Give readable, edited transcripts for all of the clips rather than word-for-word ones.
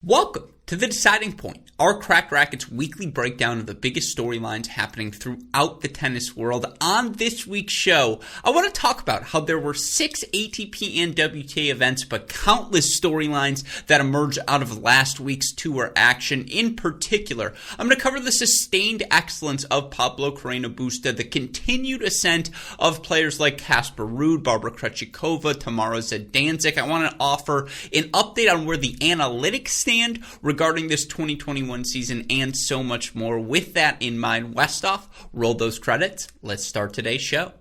Welcome to The Deciding Point, our Cracked Racquets weekly breakdown of the biggest storylines happening throughout the tennis world. On this week's show, I want to talk about how there were 6 ATP and WTA events, but countless storylines that emerged out of last week's tour action. In particular, I'm going to cover the sustained excellence of Pablo Carreño Busta, the continued ascent of players like Casper Ruud, Barbara Krejcikova, Tamara Zidansek. I want to offer an update on where the analytics stand regarding this 2021 season and so much more. With that in mind, Westoff, roll those credits. Let's start today's show.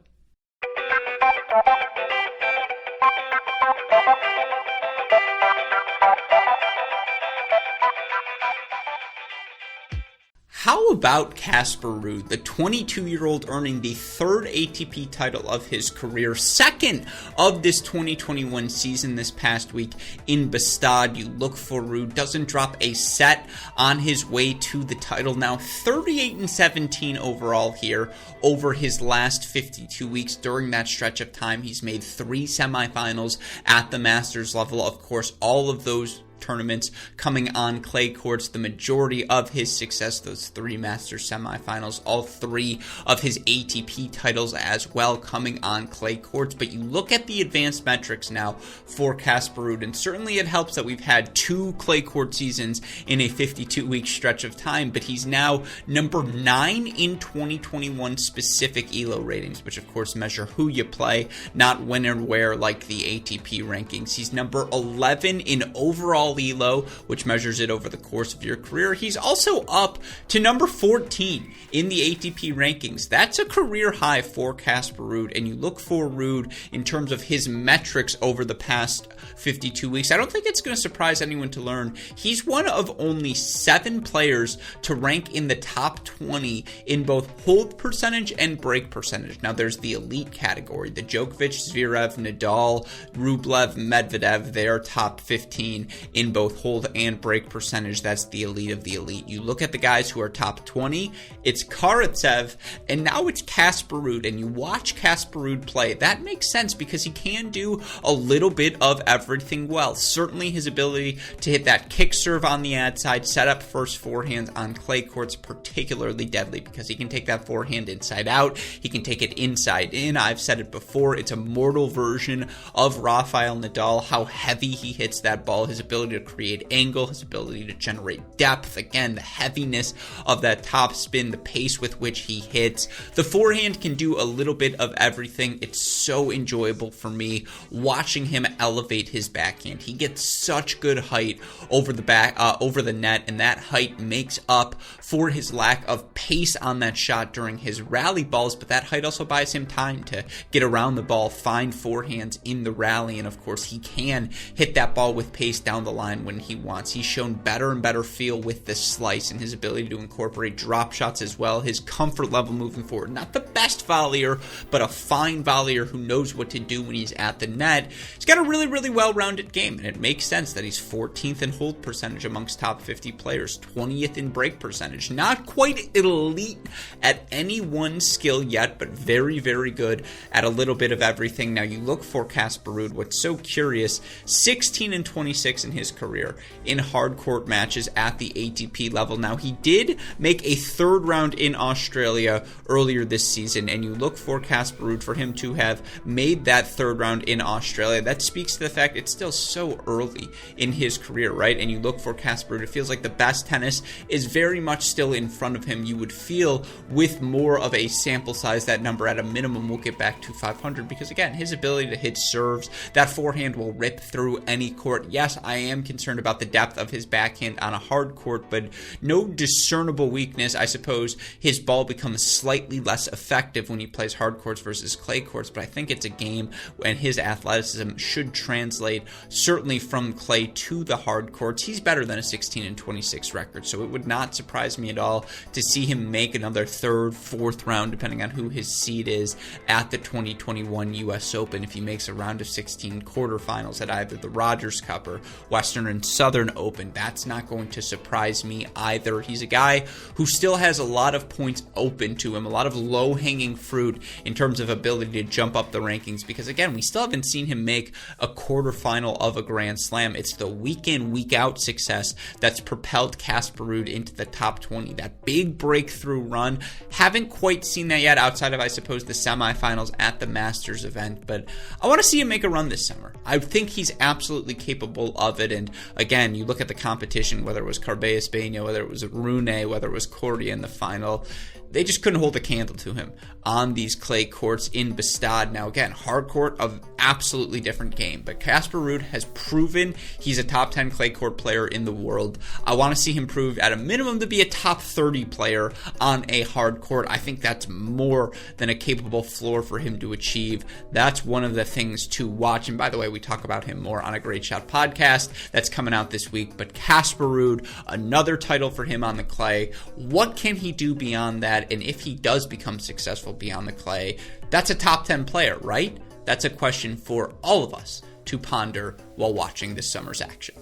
How about Casper Ruud, the 22-year-old earning the third ATP title of his career, second of this 2021 season this past week in Bastad. You look for Ruud, doesn't drop a set on his way to the title. Now 38-17 overall here over his last 52 weeks. During that stretch of time, he's made 3 semifinals at the Masters level. Of course, all of those tournaments coming on clay courts. The majority of his success, those 3 Masters semifinals, all 3 of his ATP titles as well coming on clay courts. But you look at the advanced metrics now for Casper Ruud, and certainly it helps that we've had 2 clay court seasons in a 52-week stretch of time, but he's now number 9 in 2021 specific ELO ratings, which of course measure who you play, not when and where like the ATP rankings. He's number 11 in overall ELO, which measures it over the course of your career. He's also up to number 14 in the ATP rankings. That's a career high for Casper Ruud, and you look for Ruud in terms of his metrics over the past 52 weeks. I don't think it's going to surprise anyone to learn he's one of only 7 players to rank in the top 20 in both hold percentage and break percentage. Now there's the elite category, the Djokovic, Zverev, Nadal, Rublev, Medvedev. They're top 15 in both hold and break percentage. That's the elite of the elite. You look at the guys who are top 20, it's Karatsev, and now it's Casper Ruud, and you watch Casper Ruud play. That makes sense because he can do a little bit of everything well. Certainly his ability to hit that kick serve on the ad side, set up first forehands on clay courts, particularly deadly because he can take that forehand inside out. He can take it inside in. I've said it before, it's a mortal version of Rafael Nadal, how heavy he hits that ball, his ability to create angle, his ability to generate depth, again, the heaviness of that top spin, the pace with which he hits. The forehand can do a little bit of everything. It's so enjoyable for me watching him elevate his backhand. He gets such good height over the net, and that height makes up for his lack of pace on that shot during his rally balls, but that height also buys him time to get around the ball, find forehands in the rally, and of course he can hit that ball with pace down the line when he wants. He's shown better and better feel with the slice and his ability to incorporate drop shots as well. His comfort level moving forward. Not the best volleyer, but a fine volleyer who knows what to do when he's at the net. He's got a really, really well-rounded game, and it makes sense that he's 14th in hold percentage amongst top 50 players, 20th in break percentage. Not quite elite at any one skill yet, but very, very good at a little bit of everything. Now you look for Casper Ruud. What's so curious, 16-26 in his career in hard court matches at the ATP level. Now he did make a 3rd round in Australia earlier this season, and you look for Casper Ruud for him to have made that 3rd round in Australia. That speaks to the fact it's still so early in his career, right? And you look for Casper Ruud, it feels like the best tennis is very much still in front of him. You would feel with more of a sample size that number at a minimum will get back to 500 because again, his ability to hit serves, that forehand will rip through any court. Yes, I am concerned about the depth of his backhand on a hard court, but no discernible weakness. I suppose his ball becomes slightly less effective when he plays hard courts versus clay courts, but I think it's a game and his athleticism should translate certainly from clay to the hard courts. He's better than a 16-26 record, so it would not surprise me at all to see him make another 3rd, 4th round, depending on who his seed is at the 2021 US Open, if he makes a round of 16 quarterfinals at either the Rogers Cup or Western and Southern Open. That's not going to surprise me either. He's a guy who still has a lot of points open to him, a lot of low-hanging fruit in terms of ability to jump up the rankings, because again, we still haven't seen him make a quarterfinal of a Grand Slam. It's the week-in, week-out success that's propelled Casper Ruud into the top 20. That big breakthrough run, haven't quite seen that yet outside of, I suppose, the semifinals at the Masters event, but I want to see him make a run this summer. I think he's absolutely capable of it, and again, you look at the competition, whether it was Carballes-Baena, whether it was Rune, whether it was Cordia in the final, they just couldn't hold a candle to him on these clay courts in Bastad. Now again, hard court, of absolutely different game, but Casper Ruud has proven he's a top 10 clay court player in the world. I want to see him prove at a minimum to be a top 30 player on a hard court. I think that's more than a capable floor for him to achieve. That's one of the things to watch, and by the way, we talk about him more on a Great Shot podcast that's coming out this week. But Casper Ruud, another title for him on the clay. What can he do beyond that? And if he does become successful beyond the clay, that's a top 10 player, right? That's a question for all of us to ponder while watching this summer's action.